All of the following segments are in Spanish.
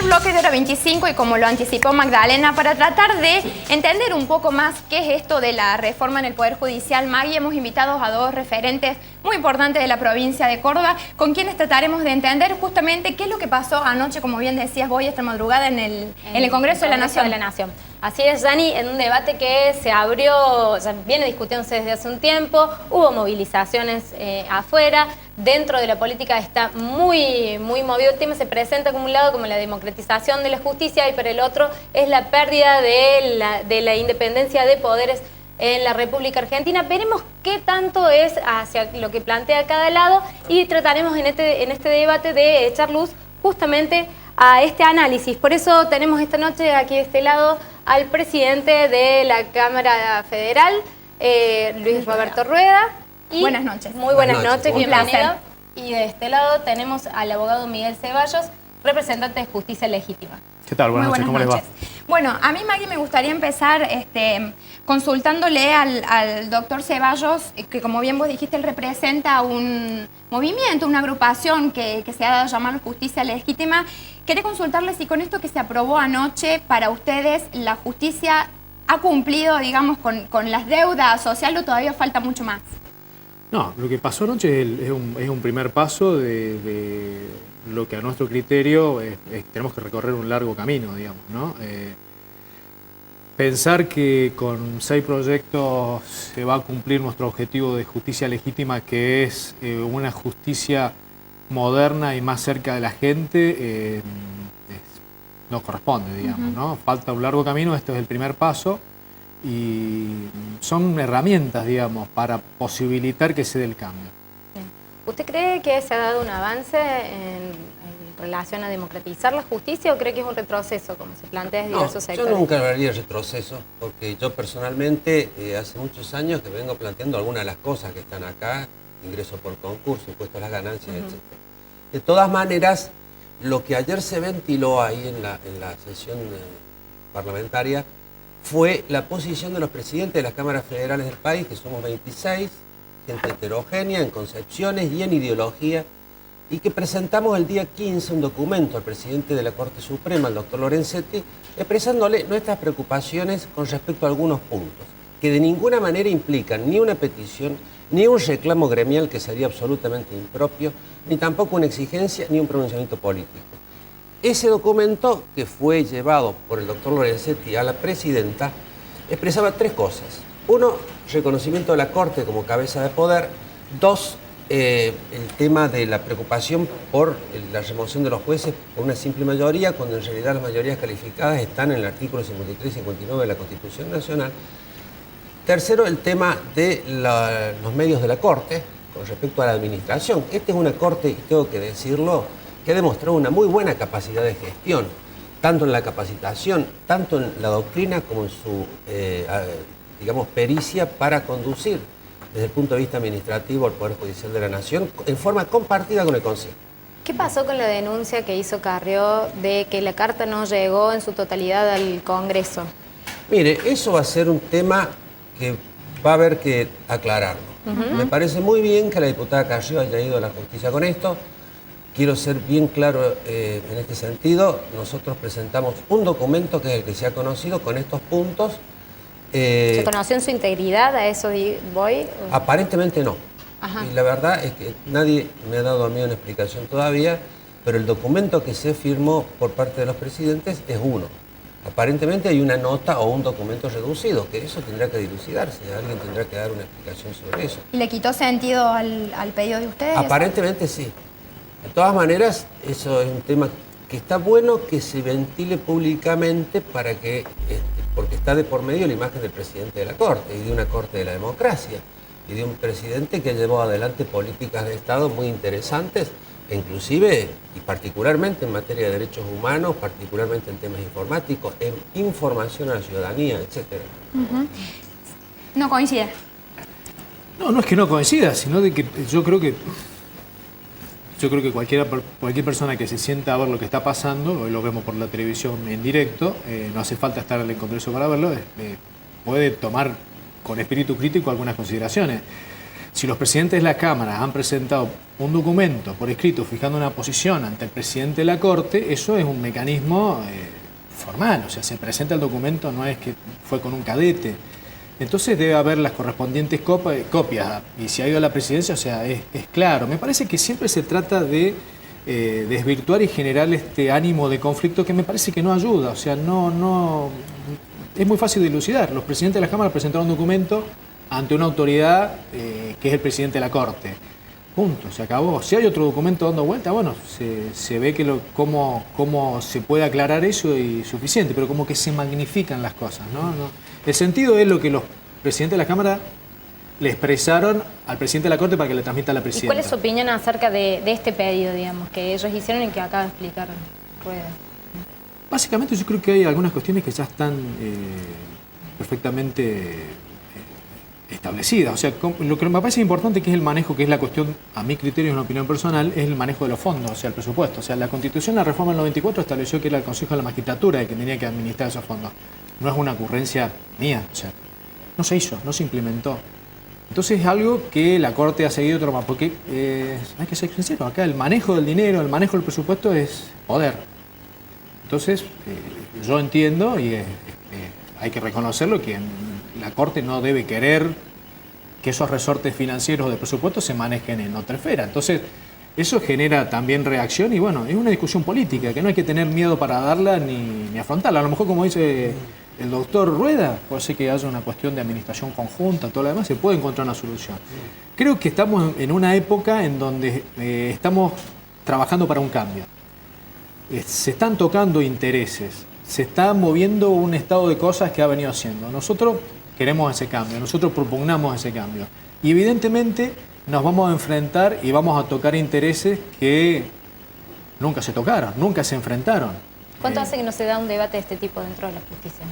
bloque de Hora 25 y como lo anticipó Magdalena, para tratar de entender un poco más qué es esto de la reforma en el Poder Judicial, Maggie, hemos invitado a dos referentes muy importantes de la provincia de Córdoba, con quienes trataremos de entender justamente qué es lo que pasó anoche, como bien decías vos, esta madrugada en el Congreso de la Nación. Así es, Dani, en un debate que se abrió, ya viene discutiéndose desde hace un tiempo, hubo movilizaciones afuera, dentro de la política está muy movido el tema, se presenta como un lado como la democratización de la justicia y por el otro es la pérdida de la independencia de poderes en la República Argentina. Veremos qué tanto es hacia lo que plantea cada lado y trataremos en este debate de echar luz justamente a este análisis. Por eso tenemos esta noche aquí de este lado al presidente de la Cámara Federal, Luis Roberto Rueda. Y buenas noches. Muy buenas noches, bienvenido. Placer. Y de este lado tenemos al abogado Miguel Ceballos, representante de Justicia Legítima. ¿Qué tal? Buenas noches, ¿cómo les va? Bueno, a mí, Maggie, me gustaría empezar consultándole al doctor Ceballos, que como bien vos dijiste, él representa un movimiento, una agrupación que se ha dado a llamar Justicia Legítima. Quería consultarle si con esto que se aprobó anoche, para ustedes, la justicia ha cumplido, digamos, con las deudas sociales o todavía falta mucho más. No, lo que pasó anoche es un primer paso de lo que a nuestro criterio tenemos que recorrer un largo camino, digamos, ¿no? Pensar que con 6 proyectos se va a cumplir nuestro objetivo de justicia legítima, que es una justicia moderna y más cerca de la gente, no corresponde, digamos, ¿no? Falta un largo camino, esto es el primer paso y son herramientas, digamos, para posibilitar que se dé el cambio. Bien. ¿Usted cree que se ha dado un avance en relación a democratizar la justicia o cree que es un retroceso, como se plantea desde diversos sectores? Yo nunca hablaría de retroceso, porque yo personalmente hace muchos años que vengo planteando algunas de las cosas que están acá, ingreso por concurso, impuesto a las ganancias, etc. De todas maneras, lo que ayer se ventiló ahí en la sesión parlamentaria fue la posición de los presidentes de las cámaras federales del país, que somos 26, gente heterogénea en concepciones y en ideología, y que presentamos el día 15 un documento al presidente de la Corte Suprema, el doctor Lorenzetti, expresándole nuestras preocupaciones con respecto a algunos puntos, que de ninguna manera implican ni una petición, ni un reclamo gremial que sería absolutamente impropio, ni tampoco una exigencia, ni un pronunciamiento político. Ese documento, que fue llevado por el doctor Lorenzetti a la presidenta, expresaba 3 cosas. 1, reconocimiento de la Corte como cabeza de poder. 2, el tema de la preocupación por la remoción de los jueces por una simple mayoría, cuando en realidad las mayorías calificadas están en el artículo 53 y 59 de la Constitución Nacional. 3, el tema de los medios de la Corte con respecto a la administración. Esta es una Corte, y tengo que decirlo, que ha demostrado una muy buena capacidad de gestión, tanto en la capacitación, tanto en la doctrina como en su, digamos, pericia para conducir desde el punto de vista administrativo al Poder Judicial de la Nación en forma compartida con el Consejo. ¿Qué pasó con la denuncia que hizo Carrió de que la carta no llegó en su totalidad al Congreso? Mire, eso va a ser un tema que va a haber que aclararlo. Me parece muy bien que la diputada Carrió haya ido a la justicia con esto. Quiero ser bien claro en este sentido. Nosotros presentamos un documento que es el que se ha conocido con estos puntos. ¿Se conoció en su integridad? ¿A eso voy? Aparentemente no. Ajá. Y la verdad es que nadie me ha dado a mí una explicación todavía, pero el documento que se firmó por parte de los presidentes es uno. Aparentemente hay una nota o un documento reducido, que eso tendrá que dilucidarse, alguien tendrá que dar una explicación sobre eso. ¿Le quitó sentido al pedido de ustedes? Aparentemente sí. De todas maneras, eso es un tema que está bueno que se ventile públicamente para que, porque está de por medio la imagen del presidente de la Corte y de una Corte de la democracia y de un presidente que llevó adelante políticas de Estado muy interesantes, inclusive y particularmente en materia de derechos humanos, particularmente en temas informáticos, en información a la ciudadanía, etc. No coincide. No es que no coincida, sino de que yo creo que cualquier persona que se sienta a ver lo que está pasando, hoy lo vemos por la televisión en directo, no hace falta estar en el Congreso para verlo, puede tomar con espíritu crítico algunas consideraciones. si los presidentes de la Cámara han presentado un documento por escrito fijando una posición ante el presidente de la Corte, eso es un mecanismo formal, o sea, se presenta el documento, no es que fue con un cadete. Entonces debe haber las correspondientes copias, y si ha ido a la presidencia, o sea, es claro. Me parece que siempre se trata de desvirtuar y generar este ánimo de conflicto que me parece que no ayuda, o sea, no es muy fácil de dilucidar. Los presidentes de la Cámara presentaron un documento ante una autoridad que es el presidente de la Corte. Punto, se acabó. Si hay otro documento dando vuelta, bueno, se ve que cómo se puede aclarar eso y suficiente, pero como que se magnifican las cosas, ¿no? El sentido es lo que los presidentes de la Cámara le expresaron al presidente de la Corte para que le transmita a la presidenta. ¿Y cuál es su opinión acerca de este pedido, digamos, que ellos hicieron y que acaba de explicar Rueda? Básicamente yo creo que hay algunas cuestiones que ya están perfectamente establecidas. O sea, lo que me parece importante que es el manejo, que es la cuestión, a mi criterio, es una opinión personal, es el manejo de los fondos, o sea, el presupuesto. O sea, la Constitución, la reforma del 94 estableció que era el Consejo de la Magistratura el que tenía que administrar esos fondos. No es una ocurrencia mía, o sea, no se hizo, no se implementó. Entonces es algo que la Corte ha seguido otro más, porque hay que ser sincero, acá el manejo del dinero, el manejo del presupuesto es poder. Entonces, yo entiendo y hay que reconocerlo que la Corte no debe querer que esos resortes financieros de presupuesto se manejen en otra esfera. Entonces, eso genera también reacción y bueno, es una discusión política que no hay que tener miedo para darla ni afrontarla. A lo mejor, como dice el doctor Rueda, puede ser que haya una cuestión de administración conjunta, todo lo demás, se puede encontrar una solución. Creo que estamos en una época en donde estamos trabajando para un cambio. Se están tocando intereses, se está moviendo un estado de cosas que ha venido haciendo. Nosotros queremos ese cambio, nosotros propugnamos ese cambio. Y evidentemente nos vamos a enfrentar y vamos a tocar intereses que nunca se tocaron, nunca se enfrentaron. ¿Cuánto hace que no se da un debate de este tipo dentro de la justicia?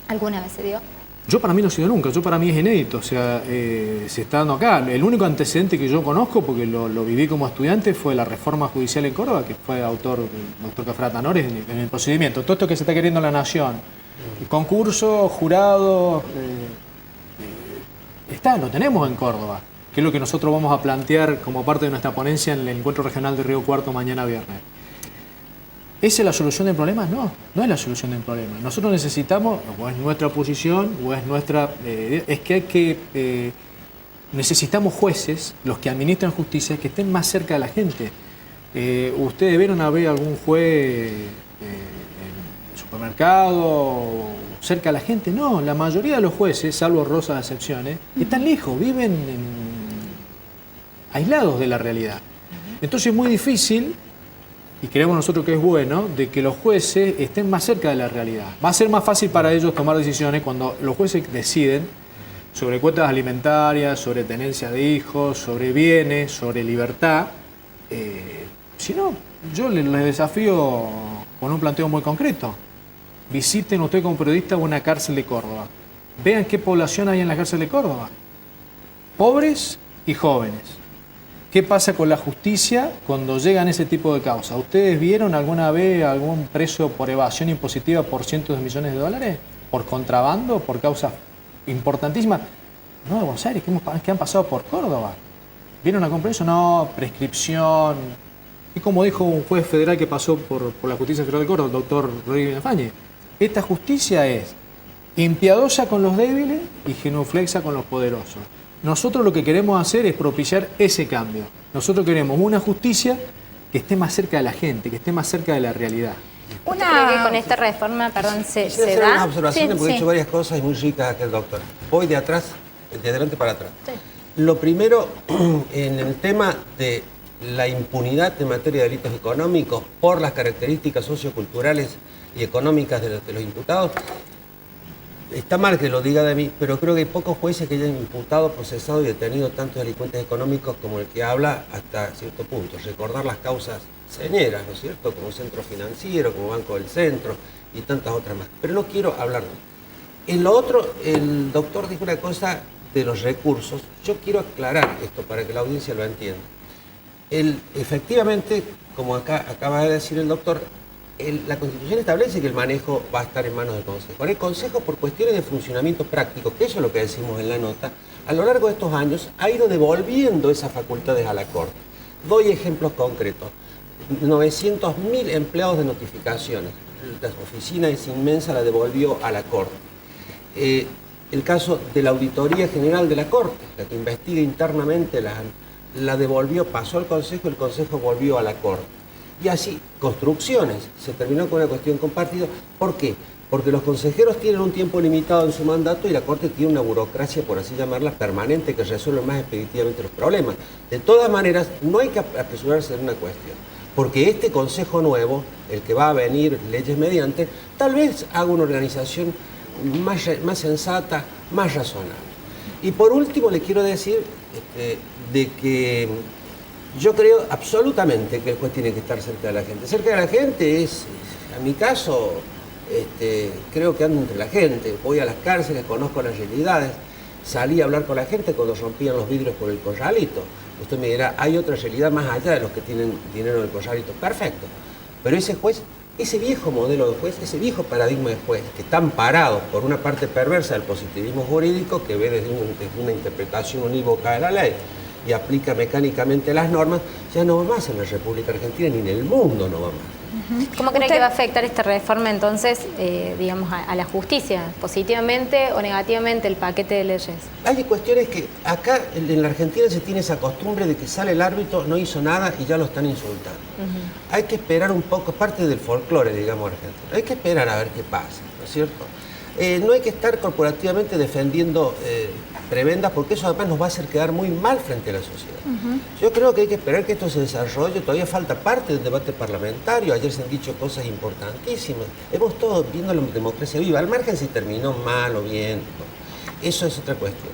¿Alguna vez se dio? Yo para mí no se dio nunca, yo para mí es inédito, o sea, se está dando acá. El único antecedente que yo conozco, porque lo viví como estudiante, fue la reforma judicial en Córdoba, que fue autor el doctor Cafrata Tanores en el procedimiento. Todo esto que se está queriendo en la Nación, concurso, jurado, lo tenemos en Córdoba, que es lo que nosotros vamos a plantear como parte de nuestra ponencia en el encuentro regional de Río Cuarto mañana viernes. ¿Esa es la solución del problema? No, no es la solución del problema. Nosotros necesitamos, o es nuestra posición, o es nuestra... es que necesitamos jueces, los que administran justicia, que estén más cerca de la gente. ¿Ustedes vieron a ver algún juez en el supermercado, cerca de la gente? No, la mayoría de los jueces, salvo honrosas excepciones, están lejos, viven aislados de la realidad. Entonces es muy difícil... y creemos nosotros que es bueno, de que los jueces estén más cerca de la realidad. Va a ser más fácil para ellos tomar decisiones cuando los jueces deciden sobre cuotas alimentarias, sobre tenencia de hijos, sobre bienes, sobre libertad. Si no, yo les desafío con un planteo muy concreto. Visiten usted como periodista una cárcel de Córdoba. Vean qué población hay en la cárcel de Córdoba. Pobres y jóvenes. ¿Qué pasa con la justicia cuando llegan ese tipo de causas? ¿Ustedes vieron alguna vez algún preso por evasión impositiva por cientos de millones de dólares? ¿Por contrabando? ¿Por causas importantísimas? No, de Buenos Aires, ¿qué han pasado por Córdoba? ¿Vieron algún preso? No, prescripción. Y como dijo un juez federal que pasó por la Justicia Federal de Córdoba, el doctor Rodríguez Villafañe, esta justicia es impiadosa con los débiles y genuflexa con los poderosos. Nosotros lo que queremos hacer es propiciar ese cambio. Nosotros queremos una justicia que esté más cerca de la gente, que esté más cerca de la realidad. ¿Usted cree que con esta reforma, se hacer da? unas observaciones porque he Sí. hecho varias cosas y muy ricas aquel doctor. Voy de adelante para atrás. Sí. Lo primero, en el tema de la impunidad en materia de delitos económicos por las características socioculturales y económicas de los imputados, está mal que lo diga de mí, pero creo que hay pocos jueces que hayan imputado, procesado y detenido tantos delincuentes económicos como el que habla hasta cierto punto. Recordar las causas señeras, ¿no es cierto? Como Centro Financiero, como Banco del Centro y tantas otras más. Pero no quiero hablar de eso. En lo otro, el doctor dijo una cosa de los recursos. Yo quiero aclarar esto para que la audiencia lo entienda. Efectivamente, como acaba de decir el doctor, la Constitución establece que el manejo va a estar en manos del Consejo. Ahora, el Consejo, por cuestiones de funcionamiento práctico, que eso es lo que decimos en la nota, a lo largo de estos años ha ido devolviendo esas facultades a la Corte. Doy ejemplos concretos. 900.000 empleados de notificaciones. La oficina es inmensa, la devolvió a la Corte. El caso de la Auditoría General de la Corte, la que investiga internamente, la devolvió, pasó al Consejo, el Consejo volvió a la Corte. Y así, construcciones, se terminó con una cuestión compartida. ¿Por qué? Porque los consejeros tienen un tiempo limitado en su mandato y la Corte tiene una burocracia, por así llamarla, permanente, que resuelve más expeditivamente los problemas. De todas maneras, no hay que apresurarse en una cuestión, porque este Consejo nuevo, el que va a venir leyes mediante, tal vez haga una organización más sensata, más razonable. Y por último, le quiero decir de que yo creo absolutamente que el juez tiene que estar cerca de la gente. Cerca de la gente es, en mi caso, creo que ando entre la gente, voy a las cárceles, conozco las realidades, salí a hablar con la gente cuando rompían los vidrios por el corralito. Usted me dirá, hay otra realidad más allá de los que tienen dinero en el corralito. Perfecto, pero ese juez, ese viejo modelo de juez, ese viejo paradigma de juez, que están parados por una parte perversa del positivismo jurídico, que ve desde una interpretación unívoca de la ley y aplica mecánicamente las normas, ya no va más en la República Argentina ni en el mundo no va más. ¿Cómo cree que va a afectar esta reforma entonces, digamos, a la justicia? ¿Positivamente o negativamente el paquete de leyes? Hay cuestiones que acá en la Argentina se tiene esa costumbre de que sale el árbitro, no hizo nada y ya lo están insultando. Hay que esperar un poco, es parte del folclore, digamos, argentino. Hay que esperar a ver qué pasa, ¿no es cierto? No hay que estar corporativamente defendiendo prebendas, porque eso además nos va a hacer quedar muy mal frente a la sociedad. Yo creo que hay que esperar que esto se desarrolle, todavía falta parte del debate parlamentario, ayer se han dicho cosas importantísimas, hemos todos viendo la democracia viva, al margen si terminó mal o bien, eso es otra cuestión.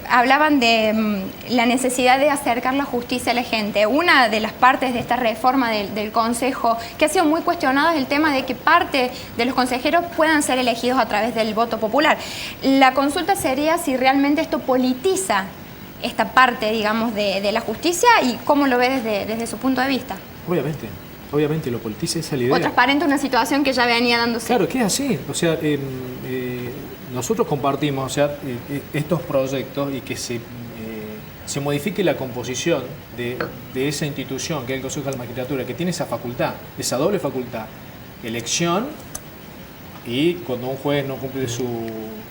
Hablaban de la necesidad de acercar la justicia a la gente. Una de las partes de esta reforma del Consejo que ha sido muy cuestionada es el tema de que parte de los consejeros puedan ser elegidos a través del voto popular. La consulta sería si realmente esto politiza esta parte, digamos, de la justicia y cómo lo ve desde su punto de vista. Obviamente lo politiza, esa es la idea. O transparente una situación que ya venía dándose. Claro, que es así. O sea, nosotros compartimos, o sea, estos proyectos y que se modifique la composición de esa institución, que es el Consejo de la Magistratura, que tiene esa facultad, esa doble facultad, elección y cuando un juez no cumple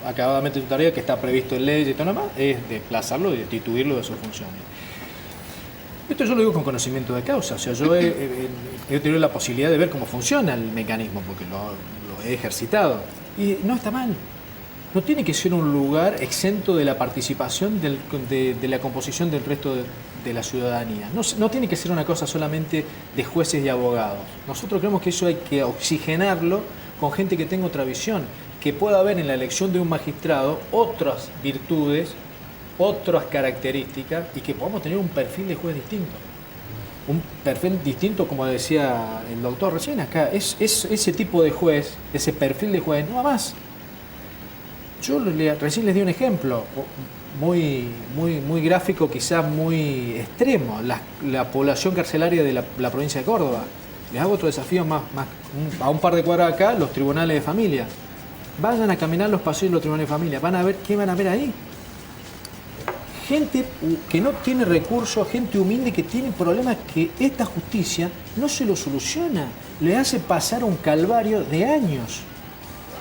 acabadamente su tarea, que está previsto en ley y todo lo demás, es desplazarlo y destituirlo de sus funciones. Esto yo lo digo con conocimiento de causa, o sea, yo he tenido la posibilidad de ver cómo funciona el mecanismo, porque lo he ejercitado, y no está mal. No tiene que ser un lugar exento de la participación de la composición del resto de la ciudadanía. No tiene que ser una cosa solamente de jueces y abogados. Nosotros creemos que eso hay que oxigenarlo con gente que tenga otra visión, que pueda ver en la elección de un magistrado otras virtudes, otras características y que podamos tener un perfil de juez distinto. Un perfil distinto, como decía el doctor recién acá, es ese tipo de juez, ese perfil de juez, no va más. Yo recién les di un ejemplo muy gráfico, quizás muy extremo, la población carcelaria de la provincia de Córdoba. Les hago otro desafío a un par de cuadras acá, los tribunales de familia. Vayan a caminar los pasillos de los tribunales de familia, van a ver qué van a ver ahí. Gente que no tiene recursos, gente humilde que tiene problemas que esta justicia no se lo soluciona, le hace pasar un calvario de años.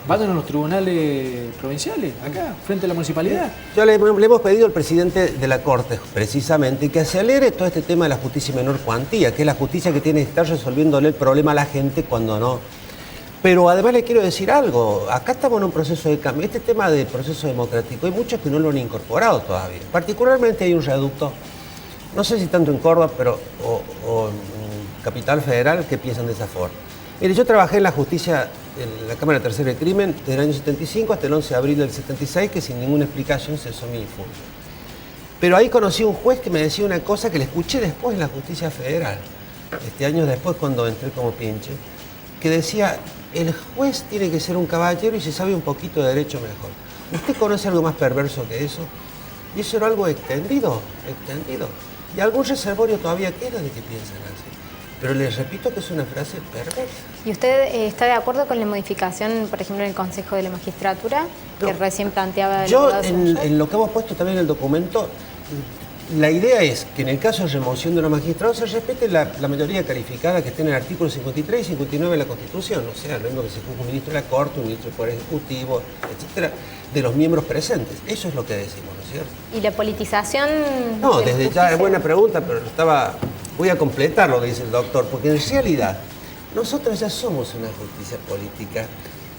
Vayan a los tribunales provinciales, acá, frente a la municipalidad. Yo le hemos pedido al presidente de la Corte, precisamente, que acelere todo este tema de la justicia menor cuantía, que es la justicia que tiene que estar resolviéndole el problema a la gente cuando no. Pero además le quiero decir algo, acá estamos en un proceso de cambio. Este tema del proceso democrático, hay muchos que no lo han incorporado todavía. Particularmente hay un reducto, no sé si tanto en Córdoba, o en Capital Federal, que piensan de esa forma. Mire, yo trabajé en la justicia, en la Cámara Tercera de Crimen, desde el año 75 hasta el 11 de abril del 76, que sin ninguna explicación cesó mi función. Pero ahí conocí a un juez que me decía una cosa que le escuché después en la justicia federal, años después cuando entré como pinche, que decía, el juez tiene que ser un caballero y si sabe un poquito de derecho mejor. ¿Usted conoce algo más perverso que eso? Y eso era algo extendido. Y algún reservorio todavía queda de que piensan así. Pero les repito que es una frase perversa. ¿Y usted está de acuerdo con la modificación, por ejemplo, en el Consejo de la Magistratura, que recién planteaba el Yo, abogado Ceballos? en lo que hemos puesto también en el documento, la idea es que en el caso de remoción de una magistrado se respete la mayoría calificada que está en el artículo 53 y 59 de la Constitución. O sea, lo mismo que se juzga un ministro de la Corte, un ministro del Poder Ejecutivo, etcétera, de los miembros presentes. Eso es lo que decimos, ¿no es cierto? ¿Y la politización? No, de la desde ya justicia? es buena pregunta, pero voy a completar lo que dice el doctor, porque en realidad nosotros ya somos una justicia política.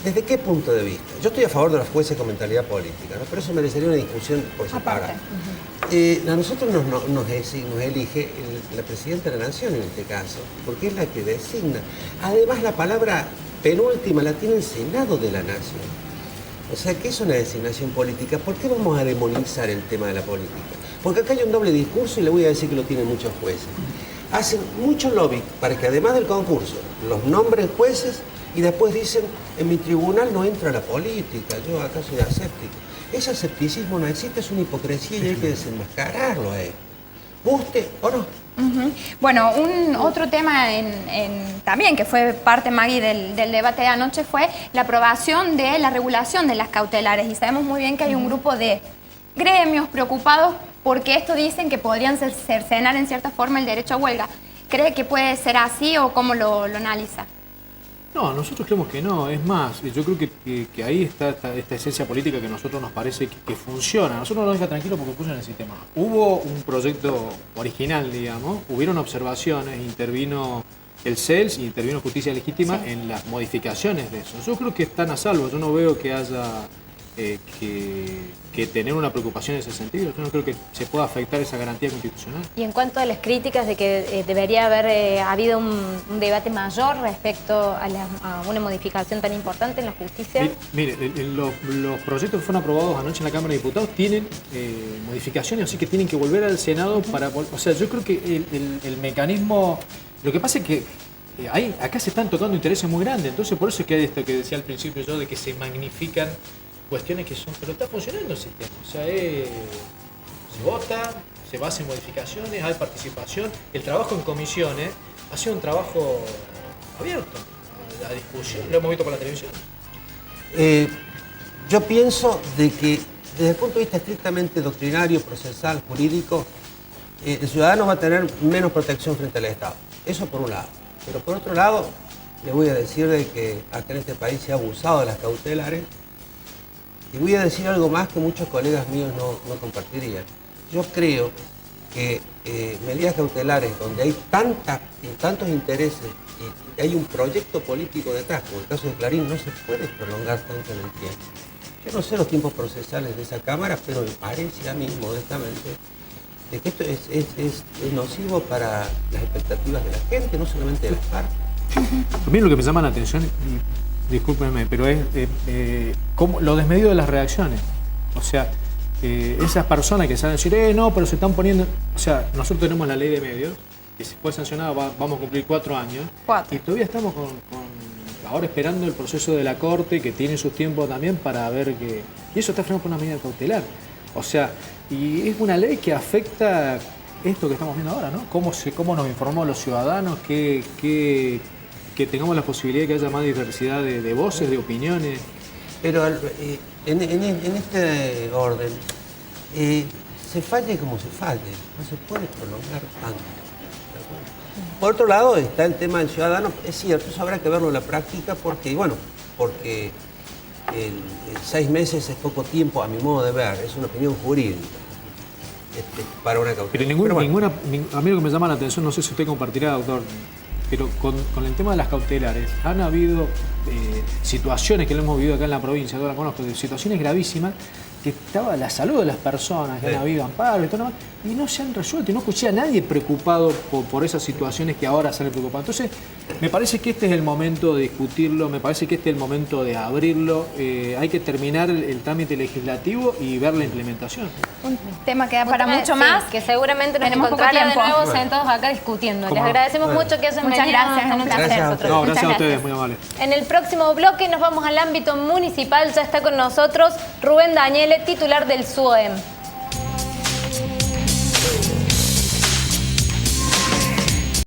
¿Desde qué punto de vista? Yo estoy a favor de los jueces con mentalidad política, ¿no? Pero eso merecería una discusión por separado. A nosotros nos elige la Presidenta de la Nación en este caso, porque es la que designa. Además, la palabra penúltima la tiene el Senado de la Nación. O sea, que es una designación política. ¿Por qué vamos a demonizar el tema de la política? Porque acá hay un doble discurso y le voy a decir que lo tienen muchos jueces. Hacen mucho lobby para que además del concurso los nombren jueces y después dicen, en mi tribunal no entra la política, yo acá soy aséptico. Ese escepticismo no existe, es una hipocresía y hay que desenmascararlo, guste o no. Bueno, otro tema también que fue parte, Maggie, del debate de anoche fue la aprobación de la regulación de las cautelares. Y sabemos muy bien que hay un grupo de gremios preocupados porque esto dicen que podrían cercenar en cierta forma el derecho a huelga. ¿Cree que puede ser así o cómo lo analiza? No, nosotros creemos que no. Es más, yo creo que ahí está esta esencia política que a nosotros nos parece que funciona. A nosotros nos deja tranquilos porque funciona el sistema. Hubo un proyecto original, digamos, hubieron observaciones, intervino el CELS y intervino Justicia Legítima en las modificaciones de eso. Yo creo que están a salvo. Yo no veo que haya que tener una preocupación en ese sentido. Yo no creo que se pueda afectar esa garantía constitucional. Y en cuanto a las críticas de que debería haber habido un debate mayor respecto a una modificación tan importante en la justicia. Mire, los proyectos que fueron aprobados anoche en la Cámara de Diputados tienen modificaciones, así que tienen que volver al Senado para... O sea, yo creo que el mecanismo... Lo que pasa es que acá se están tocando intereses muy grandes, entonces por eso es que hay esto que decía al principio yo, de que se magnifican cuestiones que son... Pero está funcionando el sistema, o sea, se vota, se basa en modificaciones, hay participación. El trabajo en comisiones ha sido un trabajo abierto a discusión, lo hemos visto por la televisión. Yo pienso de que desde el punto de vista estrictamente doctrinario, procesal, jurídico, el ciudadano va a tener menos protección frente al Estado. Eso por un lado. Pero por otro lado, le voy a decir de que acá en este país se ha abusado de las cautelares. Y voy a decir algo más que muchos colegas míos no compartirían. Yo creo que medidas cautelares donde hay tantos intereses y hay un proyecto político detrás, como el caso de Clarín, no se puede prolongar tanto en el tiempo. Yo no sé los tiempos procesales de esa Cámara, pero me parece a mí, modestamente, de que esto es nocivo para las expectativas de la gente, no solamente de las partes. A mí lo que me llama la atención, discúlpenme, pero es como lo desmedido de las reacciones. O sea, esas personas que saben decir, no, pero se están poniendo... O sea, nosotros tenemos la ley de medios, que si fue sancionada vamos a cumplir 4 años. Y todavía estamos ahora esperando el proceso de la Corte, que tiene sus tiempos también para ver que... Y eso está frenado por una medida cautelar. O sea, y es una ley que afecta esto que estamos viendo ahora, ¿no? Cómo nos informó a los ciudadanos, que tengamos la posibilidad de que haya más diversidad de voces, de opiniones. Pero en este orden, se falle como se falle, no se puede prolongar tanto. Por otro lado está el tema del ciudadano, es cierto, eso habrá que verlo en la práctica porque 6 meses es poco tiempo, a mi modo de ver, es una opinión jurídica para una cautela. Pero a mí lo que me llama la atención, no sé si usted compartirá, doctor, pero con el tema de las cautelares, han habido situaciones que lo hemos vivido acá en la provincia, yo la conozco, de situaciones gravísimas, que estaba la salud de las personas, que han habido amparos y todo demás, y no se han resuelto, y no escuché a nadie preocupado por esas situaciones que ahora salen preocupadas. Entonces, me parece que este es el momento de discutirlo, me parece que este es el momento de abrirlo, hay que terminar el trámite legislativo y ver la implementación. Un tema que da para mucho más. Que seguramente nos Tenemos poco encontrarán de tiempo. nuevo sentados acá discutiendo. Les ¿Cómo no? agradecemos mucho que hayan Muchas venido gracias, esta un noche placer. con nosotros. No, Muchas gracias a ustedes, gracias. muy amables. En el próximo bloque nos vamos al ámbito municipal. Ya está con nosotros Rubén Daniele, titular del SUOEM.